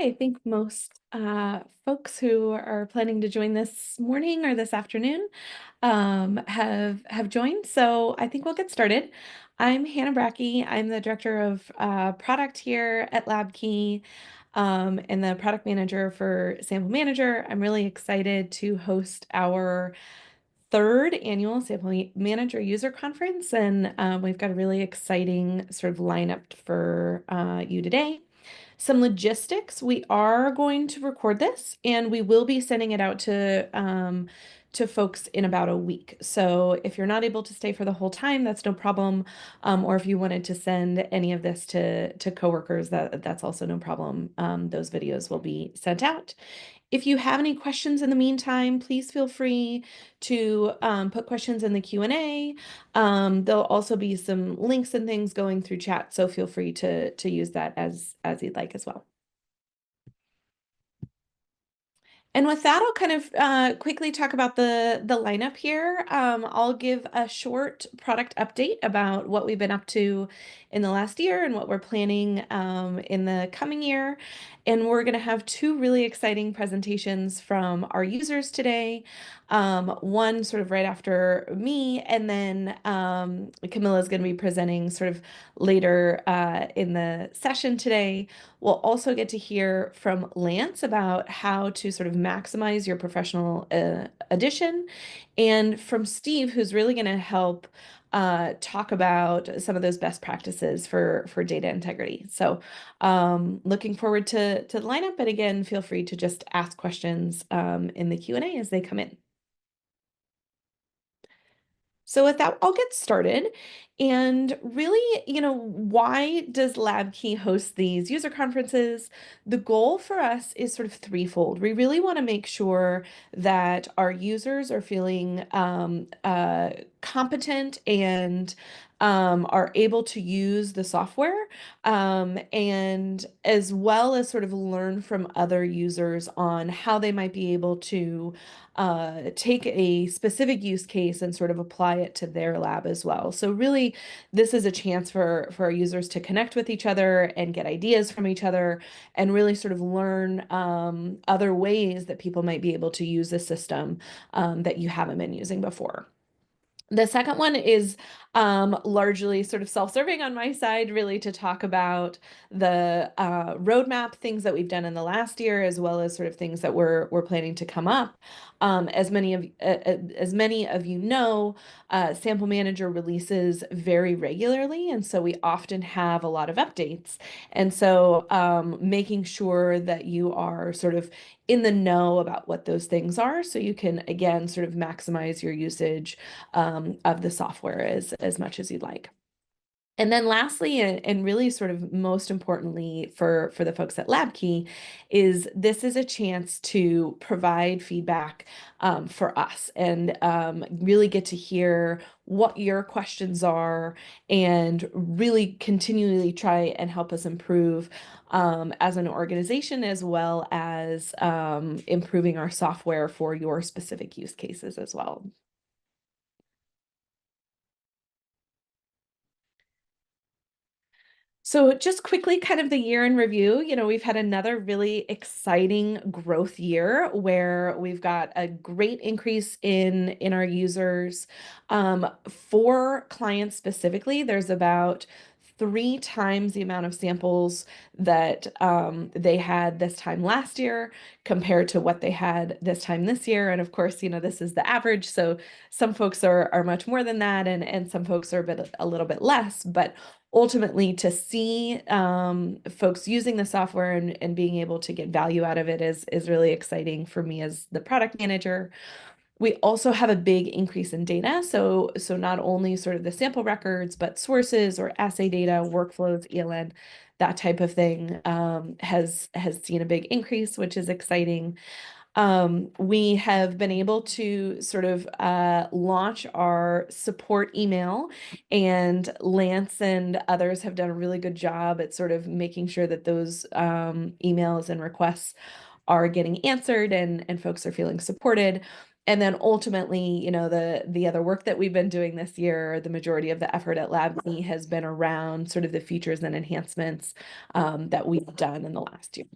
I think most folks who are planning to join this morning or this afternoon have joined. So I think we'll get started. I'm Hannah Brackey. I'm the director of product here at LabKey and the product manager for Sample Manager. I'm really excited to host our third annual Sample Manager User Conference, and we've got a really exciting sort of lineup for you today. Some logistics, we are going to record this and we will be sending it out to folks in about a week. So if you're not able to stay for the whole time, that's no problem. Or if you wanted to send any of this to coworkers, that's also no problem. Those videos will be sent out. If you have any questions in the meantime, please feel free to put questions in the Q&A. There'll also be some links and things going through chat, so feel free to use that as you'd like as well. And with that, I'll kind of quickly talk about the lineup here. I'll give a short product update about what we've been up to in the last year and what we're planning in the coming year. And we're going to have two really exciting presentations from our users today. One sort of right after me, and then Camilla is going to be presenting sort of later in the session today. We'll also get to hear from Lance about how to sort of maximize your professional edition, and from Steve, who's really going to help talk about some of those best practices for data integrity. So looking forward to the lineup, but again, feel free to just ask questions in the Q&A as they come in. So with that, I'll get started. And really, why does LabKey host these user conferences? The goal for us is sort of threefold. We really want to make sure that our users are feeling competent and are able to use the software, and as well as sort of learn from other users on how they might be able to take a specific use case and sort of apply it to their lab as well. So really, this is a chance for our users to connect with each other and get ideas from each other and really sort of learn other ways that people might be able to use a system that you haven't been using before. The second one is largely sort of self-serving on my side, really to talk about the roadmap, things that we've done in the last year, as well as sort of things that we're planning to come up. As many of you know, Sample Manager releases very regularly, and so we often have a lot of updates. And so making sure that you are sort of in the know about what those things are, so you can, again, sort of maximize your usage of the software as much as you'd like. And then lastly, and really sort of most importantly for the folks at LabKey, is this is a chance to provide feedback for us and really get to hear what your questions are and really continually try and help us improve as an organization, as well as improving our software for your specific use cases as well. So just quickly, kind of the year in review, we've had another really exciting growth year where we've got a great increase in our users. For clients specifically, there's about 3 times the amount of samples that they had this time last year compared to what they had this time this year. And of course, this is the average. So some folks are much more than that, and some folks are a little bit less. But ultimately, to see folks using the software and being able to get value out of it is really exciting for me as the product manager. We also have a big increase in data. So not only sort of the sample records, but sources or assay data, workflows, ELN, that type of thing has seen a big increase, which is exciting. We have been able to sort of launch our support email, and Lance and others have done a really good job at sort of making sure that those emails and requests are getting answered and folks are feeling supported. And then ultimately, the other work that we've been doing this year, the majority of the effort at LabMe has been around sort of the features and enhancements that we've done in the last year.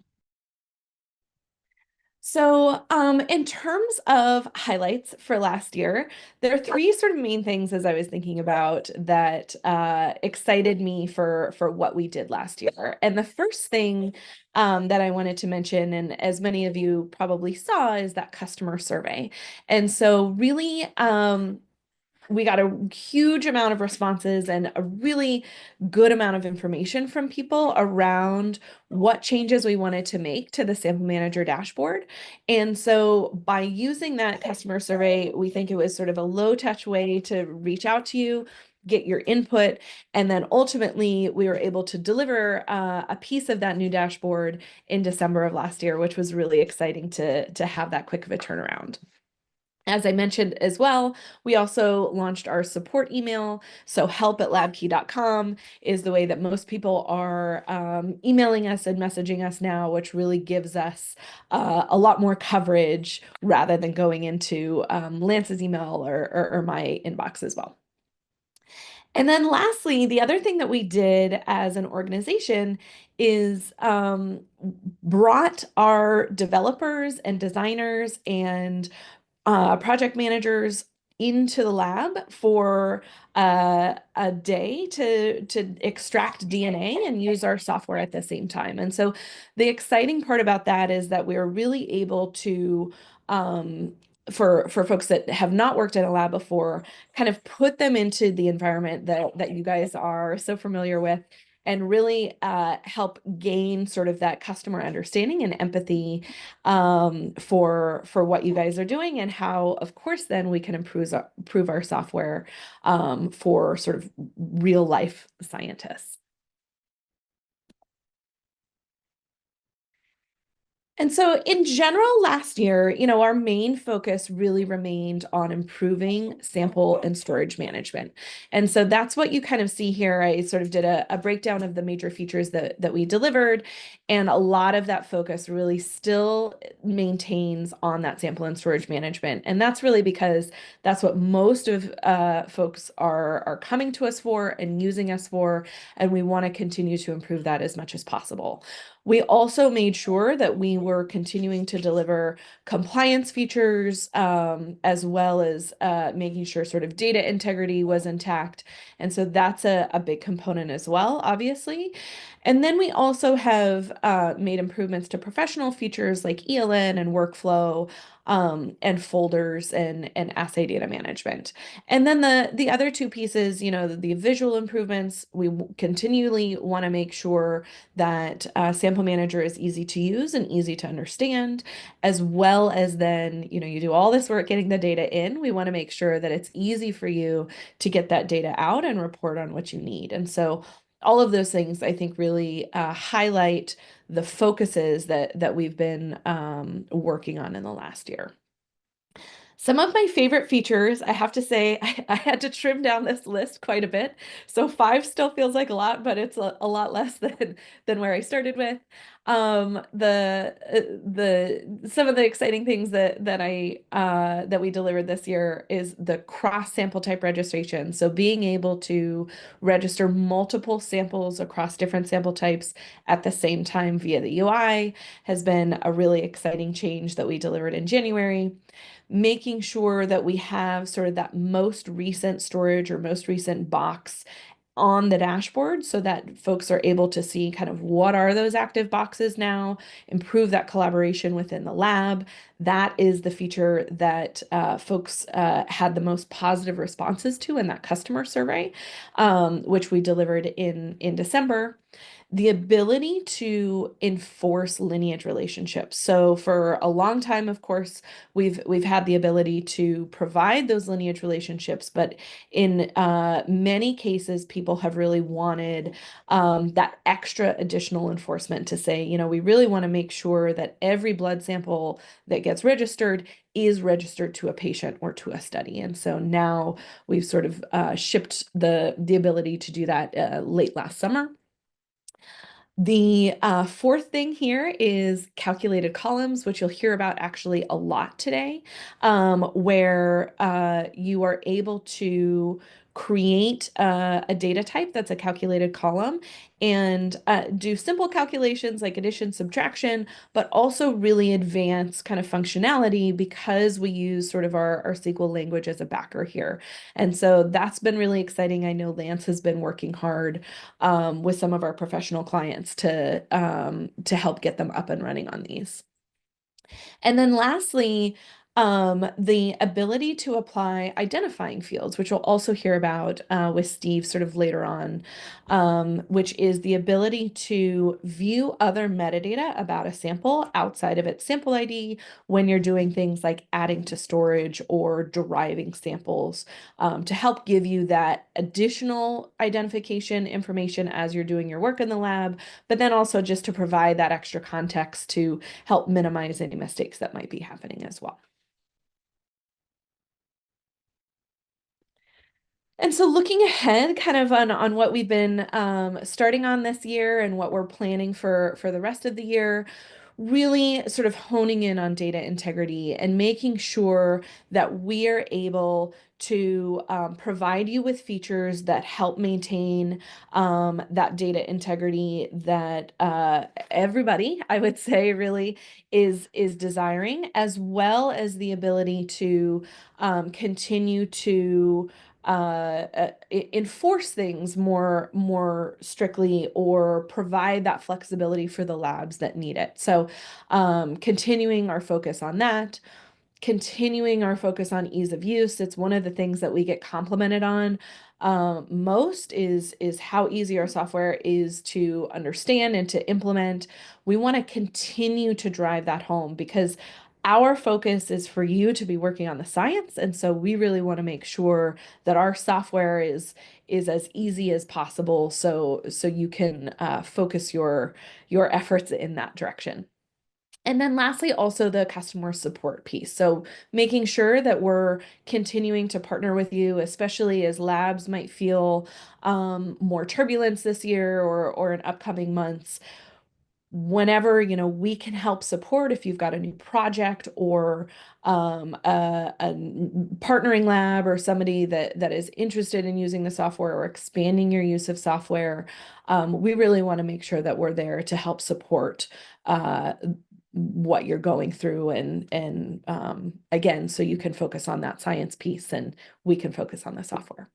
In terms of highlights for last year, there are three sort of main things as I was thinking about that excited me for what we did last year. And the first thing that I wanted to mention, and as many of you probably saw, is that customer survey. And so, really, we got a huge amount of responses and a really good amount of information from people around what changes we wanted to make to the sample manager dashboard. And so by using that customer survey, we think it was sort of a low touch way to reach out to you, get your input, and then ultimately we were able to deliver a piece of that new dashboard in December of last year, which was really exciting to have that quick of a turnaround. As I mentioned as well, we also launched our support email. So help@labkey.com is the way that most people are emailing us and messaging us now, which really gives us a lot more coverage rather than going into Lance's email or my inbox as well. And then lastly, the other thing that we did as an organization is brought our developers and designers and project managers into the lab for a day to extract DNA and use our software at the same time. And so the exciting part about that is that we're really able to for folks that have not worked in a lab before, kind of put them into the environment that you guys are so familiar with and really help gain sort of that customer understanding and empathy for what you guys are doing and how, of course, then we can improve our software for sort of real life scientists. And so in general, last year, our main focus really remained on improving sample and storage management. And so that's what you kind of see here. I sort of did a breakdown of the major features that we delivered. And a lot of that focus really still maintains on that sample and storage management. And that's really because that's what most of folks are coming to us for and using us for. And we want to continue to improve that as much as possible. We also made sure that we were continuing to deliver compliance features, as well as making sure sort of data integrity was intact. And so that's a big component as well, obviously. And then we also have made improvements to professional features like ELN and workflow, and folders and assay data management. And then the other two pieces, the visual improvements, we continually want to make sure that Sample Manager is easy to use and easy to understand, as well as then, you do all this work getting the data in. We want to make sure that it's easy for you to get that data out and report on what you need. And so all of those things, I think, really highlight the focuses that we've been working on in the last year. Some of my favorite features, I have to say, I had to trim down this list quite a bit. So five still feels like a lot, but it's a lot less than where I started with. The some of the exciting things that we delivered this year is the cross sample type registration. So being able to register multiple samples across different sample types at the same time via the UI has been a really exciting change that we delivered in January. Making sure that we have sort of that most recent storage or most recent box on the dashboard so that folks are able to see kind of what are those active boxes now, improve that collaboration within the lab. That is the feature that folks had the most positive responses to in that customer survey, which we delivered in December. The ability to enforce lineage relationships. So for a long time, of course, we've had the ability to provide those lineage relationships, but in many cases, people have really wanted that extra additional enforcement to say, we really want to make sure that every blood sample that gets registered is registered to a patient or to a study. And so now we've sort of shipped the ability to do that late last summer. The fourth thing here is calculated columns, which you'll hear about actually a lot today, where you are able to create a data type that's a calculated column and do simple calculations like addition, subtraction, but also really advanced kind of functionality because we use sort of our SQL language as a backer here. And so that's been really exciting. I know Lance has been working hard with some of our professional clients to help get them up and running on these. And then lastly, the ability to apply identifying fields, which we'll also hear about with Steve sort of later on, which is the ability to view other metadata about a sample outside of its sample ID when you're doing things like adding to storage or deriving samples to help give you that additional identification information as you're doing your work in the lab, but then also just to provide that extra context to help minimize any mistakes that might be happening as well. And so looking ahead kind of on what we've been starting on this year and what we're planning for the rest of the year, really sort of honing in on data integrity and making sure that we are able to provide you with features that help maintain that data integrity that everybody, I would say, really is desiring, as well as the ability to continue to enforce things more strictly or provide that flexibility for the labs that need it. So continuing our focus on that, continuing our focus on ease of use. It's one of the things that we get complimented on most is how easy our software is to understand and to implement. We want to continue to drive that home because our focus is for you to be working on the science, and so we really want to make sure that our software is as easy as possible, so you can focus your efforts in that direction. And then lastly, also the customer support piece. So making sure that we're continuing to partner with you, especially as labs might feel more turbulence this year or in upcoming months. Whenever, we can help support if you've got a new project or a partnering lab or somebody that is interested in using the software or expanding your use of software. We really want to make sure that we're there to help support what you're going through and again, so you can focus on that science piece and we can focus on the software.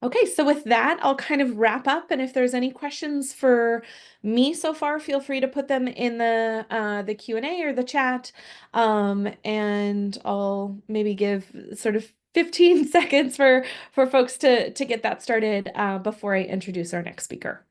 Okay, so with that, I'll kind of wrap up, and if there's any questions for me so far, feel free to put them in the Q&A or the chat, and I'll maybe give sort of 15 seconds for folks to get that started before I introduce our next speaker.